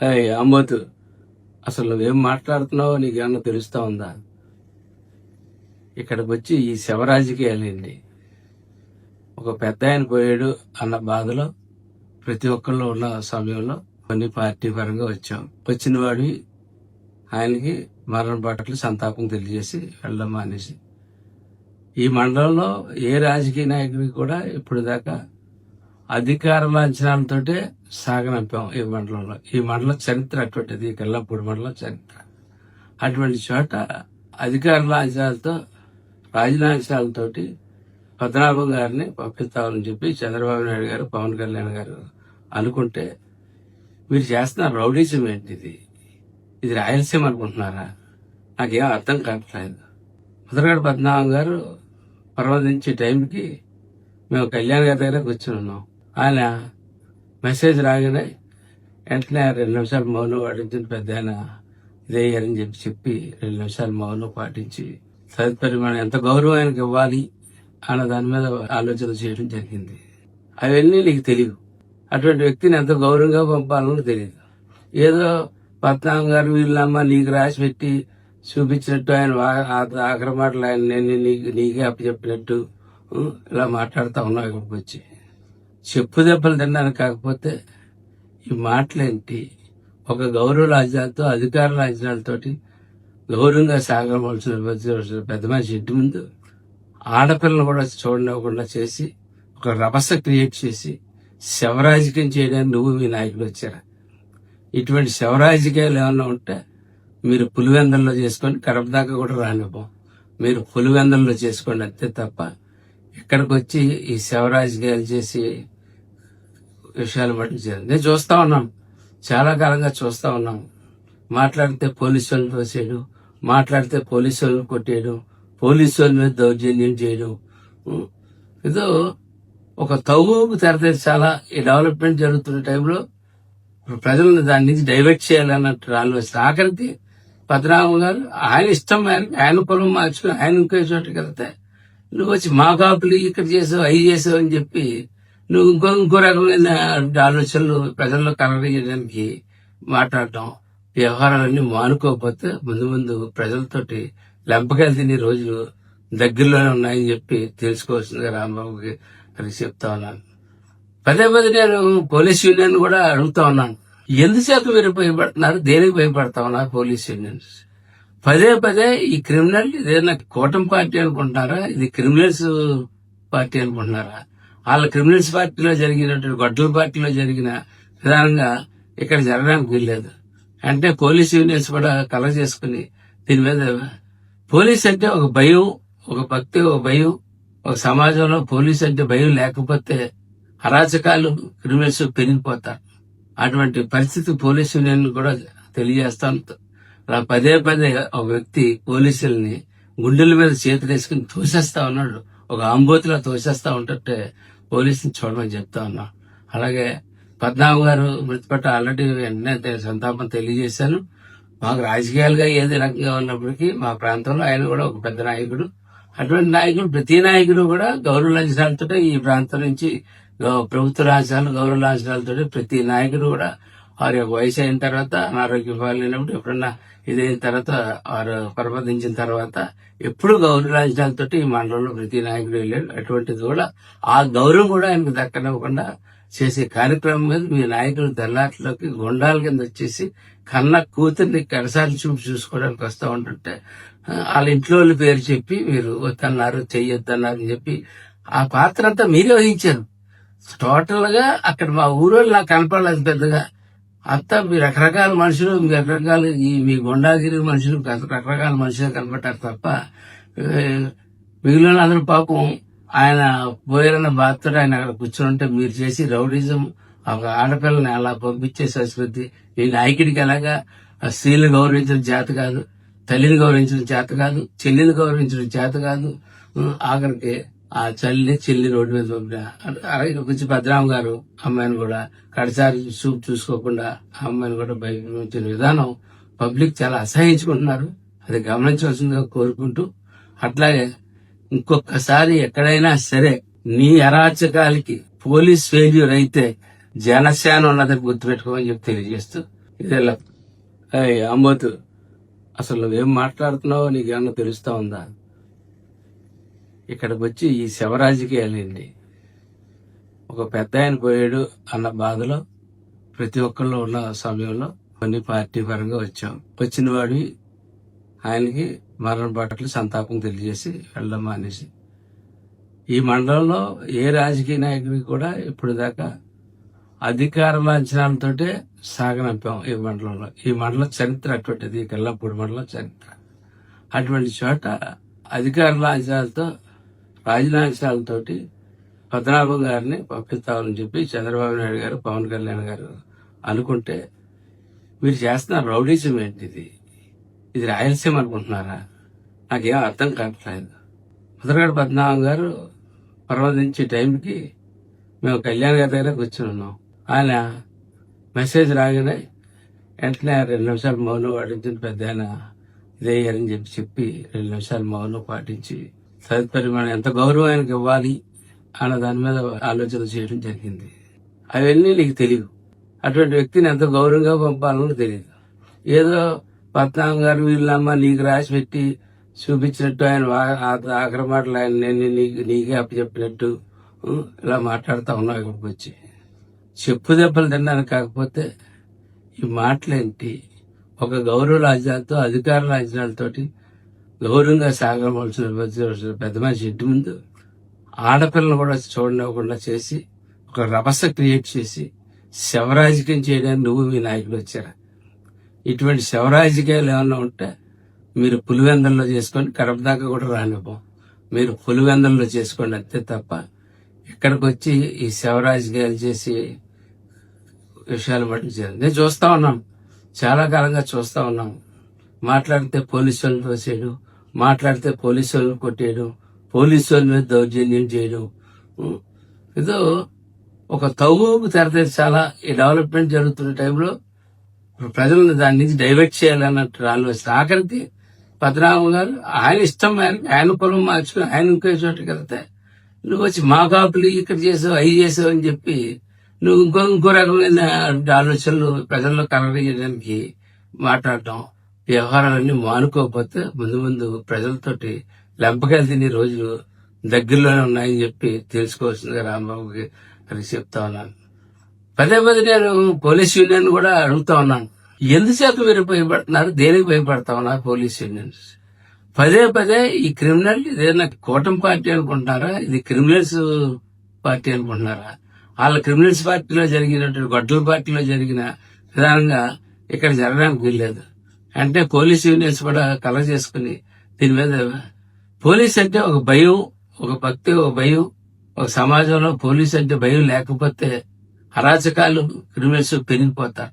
అమ్మోతు, అసలు నువ్వేం మాట్లాడుతున్నావో నీకేమన్నా తెలుస్తా ఉందా? ఇక్కడికి వచ్చి ఈ శవరాజకీయాలేంటి? ఒక పెద్ద ఆయన పోయాడు అన్న బాధలో ప్రతి ఒక్కళ్ళు ఉన్న సమయంలో కొన్ని పార్టీ పరంగా వచ్చాం. వచ్చిన వాడి ఆయనకి మరణ పట్ల సంతాపం తెలియజేసి వెళ్ళడం మానేసి, ఈ మండలంలో ఏ రాజకీయ నాయకుడికి కూడా ఇప్పుడు దాకా అధికార లాంఛనాలతోటే సాగనంపాం. ఈ మండలం చరిత్ర అటువంటిది. కల్లపూడి మండలం చరిత్ర అటువంటి చోట అధికార లాంఛనాలతో రాజలాంఛనాలతోటి పద్మనాభం గారిని పంపిస్తామని చెప్పి చంద్రబాబు నాయుడు గారు, పవన్ కళ్యాణ్ గారు అనుకుంటే, మీరు చేస్తున్న రౌడీజం ఏంటిది? ఇది రాయలసీమ అనుకుంటున్నారా? నాకేం అర్థం కావట్లేదు. ముద్రగడ పద్మనాభం గారు పర్వదించే టైంకి మేము కళ్యాణ్ గారి దగ్గర కూర్చుని ఉన్నాం. ఆయన మెసేజ్ రాగానే వెంటనే 2 నిమిషాలు మౌనం పాటించిన పెద్ద ఆయన ఇదయ్యారని చెప్పి 2 నిమిషాలు మౌనం పాటించి తదుపరి మనం ఎంత గౌరవం ఆయనకి ఇవ్వాలి అన్న దాని మీద ఆలోచన చేయడం జరిగింది. అవన్నీ నీకు తెలియదు. అటువంటి వ్యక్తిని ఎంత గౌరవంగా పంపాలని తెలియదు. ఏదో పద్మనాభం గారు వీళ్ళమ్మ నీకు రాసి పెట్టి చూపించినట్టు ఆయన ఆఖరి మాటలు ఆయన నేను నీకే అప్పచెప్పినట్టు ఇలా మాట్లాడుతూ ఉన్నావు. ఇక్కడికి వచ్చి చెప్పు దెబ్బలు తినడానికి కాకపోతే ఈ మాటలేంటి? ఒక గౌరవ రాజ్యాలతో, అధికార రాజ్యాలతోటి గౌరవంగా సాగవలసిన పెద్ద మనిషి ఇంటి ముందు ఆడపిల్లలు కూడా చూడనివ్వకుండా చేసి ఒక రభస క్రియేట్ చేసి శవరాజకీయం చేయడానికి నువ్వు మీ నాయకులు వచ్చారా? ఇటువంటి శవరాజకీయాలు ఏమన్నా ఉంటే మీరు పులివెందల్లో చేసుకొని కడప దాకా కూడా రానివ్వం. మీరు పులివెందల్లో చేసుకోండి అంతే తప్ప ఇక్కడికి వచ్చి ఈ శవరాజకీయాలు చేసి విషయాలు పట్టించారు. నేను చూస్తా ఉన్నాను, చాలా కాలంగా చూస్తా ఉన్నాను. మాట్లాడితే పోలీసు వాళ్ళని తోసేయడం, మాట్లాడితే పోలీసు వాళ్ళని కొట్టేయడం, పోలీసు వాళ్ళ మీద దౌర్జన్యం చేయడం. ఏదో ఒక తవ్వుకు తెరతీర్చాలా ఈ డెవలప్మెంట్ జరుగుతున్న టైంలో ప్రజలను దాని నుంచి డైవర్ట్ చేయాలన్నట్టు ఆలోచన. ఆఖరికి పద్మనాభం గారు ఆయన ఇష్టం మేరకు ఆయన పొలం మార్చుకుని ఆయన ఇంకో చోటకి వెళ్తే నువ్వు వచ్చి మా కాపులు ఇక్కడ చేసావు, అవి చేసావు అని చెప్పి నువ్వు ఇంకో రకమైన ఆలోచనలు ప్రజల్లో కలగజేయడానికి మాట్లాడటం, వ్యవహారాలన్నీ మానుకోకపోతే ముందు ప్రజలతోటి లెంపకాయలు తినే రోజులు దగ్గరలోనే ఉన్నాయని చెప్పి తెలుసుకోవాల్సిందిగా రాంబాబుకి అని చెప్తా ఉన్నాను. పదే నేను పోలీస్ యూనియన్ కూడా అడుగుతా ఉన్నాను, ఎందుచేత మీరు భయపడుతున్నారు? దేనికి భయపడతా ఉన్నారు పోలీస్ యూనియన్స్? పదే ఈ క్రిమినల్ ఇదేనా కూటమి పార్టీ అనుకుంటున్నారా? ఇది క్రిమినల్స్ పార్టీ అనుకుంటున్నారా? వాళ్ళ క్రిమినల్స్ పార్టీలో జరిగినటువంటి గొడ్డల పార్టీలో జరిగిన విధానంగా ఇక్కడ జరగడానికి వీల్లేదు. అంటే పోలీస్ యూనియన్స్ కూడా కలగ చేసుకుని దీని మీద పోలీస్ అంటే ఒక భయం, ఒక భక్తి, ఒక భయం. ఒక సమాజంలో పోలీస్ అంటే భయం లేకపోతే అరాచకాలు, క్రిమినల్స్ పెరిగిపోతారు. అటువంటి పరిస్థితి పోలీస్ యూనియన్ కూడా తెలియజేస్తాను. అలా పదే ఒక వ్యక్తి పోలీసుల్ని గుండెల మీద చేతులేసుకుని తోసేస్తా ఉన్నాడు. ఒక ఆంబోతిలో తోసేస్తా ఉంటే పోలీసుని చూడమని చెప్తా ఉన్నా. అలాగే పద్మనాభం గారు మృతిపట్ట ఆల్రెడీ వెంటనే సంతాపం తెలియజేశాను. మాకు రాజకీయాలుగా ఏది రకంగా ఉన్నప్పటికీ మా ప్రాంతంలో ఆయన కూడా ఒక పెద్ద నాయకుడు. అటువంటి నాయకుడు, ప్రతి నాయకుడు కూడా గౌరవ లాంఛనాలతో ఈ ప్రాంతం నుంచి ప్రభుత్వ లాంఛనాలు, గౌరవ లాంఛనాలతో ప్రతి నాయకుడు కూడా వారి యొక్క వయసు అయిన తర్వాత, అనారోగ్యం పాలైనప్పుడు, ఎప్పుడన్నా ఇదైన తర్వాత, వారు పరమదించిన తర్వాత ఎప్పుడు గౌరవ లాంఛనాలతో ఈ మండలంలో ప్రతి నాయకుడు వెళ్ళాడు. అటువంటిది కూడా ఆ గౌరవం కూడా ఆయనకు దక్కనివ్వకుండా చేసే కార్యక్రమం మీద మీ నాయకులు తెల్లాట్లోకి గుండాల కింద వచ్చేసి కన్న కూతుర్ని కడసారి చూసుకోవడానికి వస్తూ ఉంటుంటే వాళ్ళ ఇంట్లో వాళ్ళ పేరు చెప్పి మీరు వద్దన్నారు, చెయ్యొద్దన్నారు అని చెప్పి ఆ పాత్ర అంతా మీరే వహించారు. టోటల్ గా అక్కడ మా ఊరోళ్ళు నాకు కనపడలేదు పెద్దగా. అంతా మీ రకరకాల మనుషులు, మీ రకరకాల మీ గుండాగిరి మనుషులు రకరకాల మనుషులు కనపడ్డారు తప్ప మిగిలిన అందరూ పాపం ఆయన పోయారన్న బాధతో ఆయన అక్కడ కూర్చొని ఉంటే మీరు చేసి రౌడీజం, ఒక ఆడపిల్లని అలా పంపించే సంస్కృతి ఈ నాయకుడికి ఎలాగా స్త్రీలు గౌరవించిన చేత కాదు, తల్లిని గౌరవించిన చేత కాదు, చెల్లిని గౌరవించిన చేత కాదు. ఆఖరికి ఆ చెల్లి రోడ్డు మీద పంపిన. అలాగే కొంచెం భద్రాం గారు అమ్మాయిని కూడా కడసారి చూసుకోకుండా ఆ అమ్మాయిని కూడా బయట విధానం పబ్లిక్ చాలా అసహించుకుంటున్నారు. అది గమనించవలసిందిగా కోరుకుంటూ, అట్లాగే ఇంకొకసారి ఎక్కడైనా సరే నీ అరాచకాలకి పోలీస్ ఫెయిల్యూర్ అయితే జనసేన ఉన్నదని గుర్తుపెట్టుకోమని చెప్పి తెలియజేస్తూ ఇదేలా అమ్మోతు అసలు నువ్వేం మాట్లాడుతున్నావో నీకేమన్నా తెలుస్తా ఉందా? ఇక్కడికి వచ్చి ఈ శవరాజకీయాలేంటి? ఒక పెద్ద ఆయన పోయాడు అన్న బాధలో ప్రతి ఒక్కళ్ళు ఉన్న సమయంలో కొన్ని పార్టీ పరంగా వచ్చాం. వచ్చిన వాడి ఆయనకి మరణ పట్ల సంతాపం తెలియజేసి వెళ్ళడం మానేసి ఈ మండలంలో ఏ రాజకీయ నాయకుడికి కూడా ఇప్పుడు దాకా అధికార లాంఛనాలతోటే సాగనంపాం. ఈ మండలం చరిత్ర అటువంటిది. కల్లాపూడి మండలం చరిత్ర అటువంటి చోట అధికార లాంఛనాలతో రాజలాంఛనాలతోటి పద్మనాభం గారిని పంపిస్తామని చెప్పి చంద్రబాబు నాయుడు గారు, పవన్ కళ్యాణ్ గారు అనుకుంటే మీరు చేస్తున్న రౌడీజం ఏంటిది? ఇది రాయలసీమ అనుకుంటున్నారా? నాకేం అర్థం కావట్లేదు. ముద్రగడ పద్మనాభం గారు పర్వదించే టైంకి మేము కళ్యాణ్ గారి దగ్గర కూర్చుని ఉన్నాం. ఆయన మెసేజ్ రాగానే వెంటనే 2 నిమిషాలు మౌనం పాటించిన పెద్ద ఆయన ఇదయ్యారని చెప్పి 2 నిమిషాలు మౌనం పాటించి తదుపరి మనం ఎంత గౌరవం ఆయనకి ఇవ్వాలి అన్న దాని మీద ఆలోచన చేయడం జరిగింది. అవన్నీ నీకు తెలియదు. అటువంటి వ్యక్తిని ఎంత గౌరవంగా పంపాలనో తెలియదు. ఏదో పద్మనాభం గారు వీళ్ళమ్మ నీకు రాసి పెట్టి చూపించినట్టు ఆయన ఆఖరి మాటలు ఆయన నేను నీకే అప్పచెప్పినట్టు ఇలా మాట్లాడుతూ ఉన్నావు. ఇక్కడికి వచ్చి చెప్పు దెబ్బలు తిన్నాను. కాకపోతే ఈ మాటలేంటి? ఒక గౌరవ రాజ్యాలతో అధికార రాజ్యాలతోటి గౌరవంగా సాగవలసిన పెద్ద మనిషి ఇంటి ముందు ఆడపిల్లలు కూడా చూడనివ్వకుండా చేసి ఒక రభస క్రియేట్ చేసి శవరాజకీయం చేయడానికి నువ్వు మీ నాయకుడు వచ్చారా? ఇటువంటి శవరాజకీయాలు ఏమన్నా ఉంటే మీరు పులివెందల్లో చేసుకోండి. కడప దాకా కూడా రానివ్వం. మీరు పులివెందల్లో చేసుకోండి అంతే తప్ప ఇక్కడికి వచ్చి ఈ శవరాజకీయాలు చేసి విషయాలు మటుకు చేయాలి. నేను చూస్తా ఉన్నాను, చాలా కాలంగా చూస్తా ఉన్నాం. మాట్లాడితే పోలీసు వాళ్ళు తోసేయడం, మాట్లాడితే పోలీసు వాళ్ళు కొట్టేయడం, పోలీసు వాళ్ళ మీద దౌర్జన్యం చేయడం. ఏదో ఒక తవ్వుకు తెరతీర్చాలా ఈ డెవలప్మెంట్ జరుగుతున్న టైంలో ప్రజలను దాని నుంచి డైవర్ట్ చేయాలన్నట్టు ఆలోచన. ఆఖరికి పద్మనాభం గారు ఆయన ఇష్టం మేరకు ఆయన పొలం మార్చుకుని ఆయన ఇంకో చోటుకి వెళ్తే నువ్వు వచ్చి మా కాపులు ఇక్కడ చేసావు అవి చేసావు అని చెప్పి నువ్వు ఇంకో రకమైన ఆలోచనలు ప్రజల్లో కలగజేయడానికి మాట్లాడటం, వ్యవహారాలన్నీ మానుకోకపోతే ముందు ప్రజలతోటి లెంపకాయలు తినే రోజులు దగ్గరలోనే ఉన్నాయని చెప్పి తెలుసుకోవాల్సిందిగా రాంబాబుకి అని చెప్తా ఉన్నాను. పదే నేను పోలీస్ యూనియన్ కూడా అడుగుతా ఉన్నాను, ఎందుచేత మీరు భయపడుతున్నారు? దేనికి భయపడతా ఉన్నారు పోలీస్ యూనియన్స్? పదే ఈ క్రిమినల్ ఇదేనా కూటమి పార్టీ అనుకుంటున్నారా? ఇది క్రిమినల్స్ పార్టీ అనుకుంటున్నారా? వాళ్ళ క్రిమినల్స్ పార్టీలో జరిగినట్టు గొడ్డల పార్టీలో జరిగిన విధానంగా ఇక్కడ జరగడానికి వీల్లేదు. అంటే పోలీస్ యూనియన్స్ కూడా కలగ చేసుకుని దీని మీద పోలీస్ అంటే ఒక భయం, ఒక భక్తి, ఒక భయం. ఒక సమాజంలో పోలీస్ అంటే భయం లేకపోతే అరాచకాలు, క్రిమినల్స్ పెరిగిపోతారు.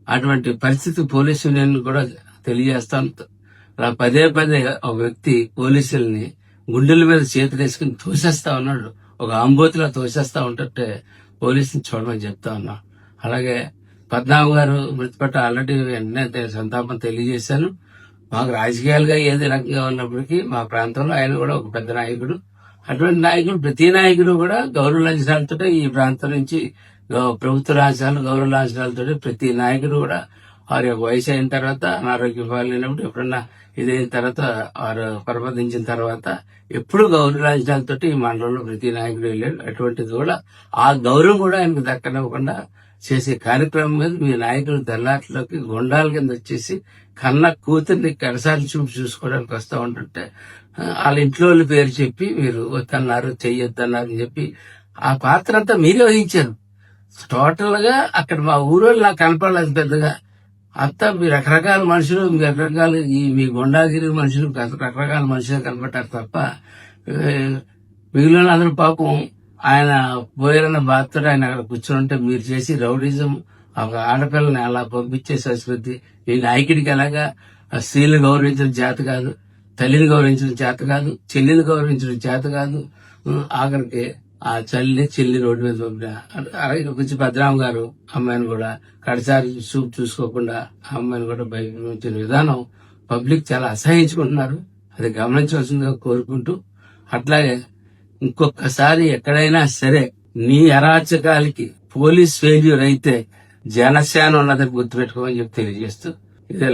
అటువంటి పరిస్థితి పోలీస్ యూనియన్ కూడా తెలియజేస్తాను. అలా పదే ఒక వ్యక్తి పోలీసుల్ని గుండెల మీద చేతులు వేసుకుని తోసేస్తా ఉన్నాడు. ఒక ఆంబోతిలో తోసేస్తా ఉంటే పోలీసుని చూడమని చెప్తా ఉన్నా. అలాగే పద్మనాభం గారు మృతిపట్ల ఆల్రెడీ వెంటనే సంతాపం తెలియజేశాను. మాకు రాజకీయాలుగా ఏది రకంగా ఉన్నప్పటికీ మా ప్రాంతంలో ఆయన కూడా ఒక పెద్ద నాయకుడు. అటువంటి నాయకుడు, ప్రతి నాయకుడు కూడా గౌరవ లాంఛనాలతో ఈ ప్రాంతం నుంచి ప్రభుత్వ లాంఛనాలు, గౌరవ లాంఛనాలతో ప్రతి నాయకుడు కూడా వారి యొక్క వయసు అయిన తర్వాత అనారోగ్యం పాలైనప్పుడు ఎప్పుడన్నా ఇదైన తర్వాత వారు పరమదించిన తర్వాత ఎప్పుడు గౌరవ లాంఛనాలతో ఈ మండలంలో ప్రతి నాయకుడు వెళ్ళాడు. అటువంటిది కూడా ఆ గౌరవం కూడా ఆయనకు దక్కనివ్వకుండా చేసే కార్యక్రమం మీద మీ నాయకులు తెల్లాట్లోకి గుండాల కింద వచ్చేసి కన్న కూతుర్ని కడసారి చూసుకోవడానికి వస్తూ ఉంటుంటే వాళ్ళ ఇంట్లో వాళ్ళ పేరు చెప్పి మీరు వద్దన్నారు, చెయ్యొద్దన్నారు అని చెప్పి ఆ పాత్ర అంతా మీరే వహించారు. టోటల్ గా అక్కడ మా ఊరోళ్ళు నాకు కనపడలేదు పెద్దగా. అంతా మీ రకరకాల మనుషులు, మీ రకరకాల మీ గుండాగిరి మనుషులు రకరకాల మనుషులు కనపడ్డారు తప్ప మిగిలిన అందరూ పాపం ఆయన పోయారన్న బాధతో ఆయన అక్కడ కూర్చొని ఉంటే మీరు చేసి రౌడీజం, ఒక ఆడపిల్లని అలా పంపించే సంస్కృతి ఈ నాయకుడికి ఎలాగా స్త్రీలు గౌరవించిన చేత కాదు, తల్లిని గౌరవించిన చేత కాదు, చెల్లిని గౌరవించిన చేత కాదు. ఆఖరికి ఆ చెల్లి రోడ్డు మీద పంపిన. అలాగే కొంచెం పద్మనాభం గారు అమ్మాయిని కూడా కడసారి చూసుకోకుండా ఆ అమ్మాయిని కూడా బయట విధానం పబ్లిక్ చాలా అసహించుకుంటున్నారు. అది గమనించవలసిందిగా కోరుకుంటూ, అట్లాగే ఇంకొకసారి ఎక్కడైనా సరే నీ అరాచకాలకి పోలీస్ ఫెయిల్యూర్ అయితే జనసేన ఉన్నదని గుర్తుపెట్టుకోమని చెప్పి తెలియజేస్తూ ఇదే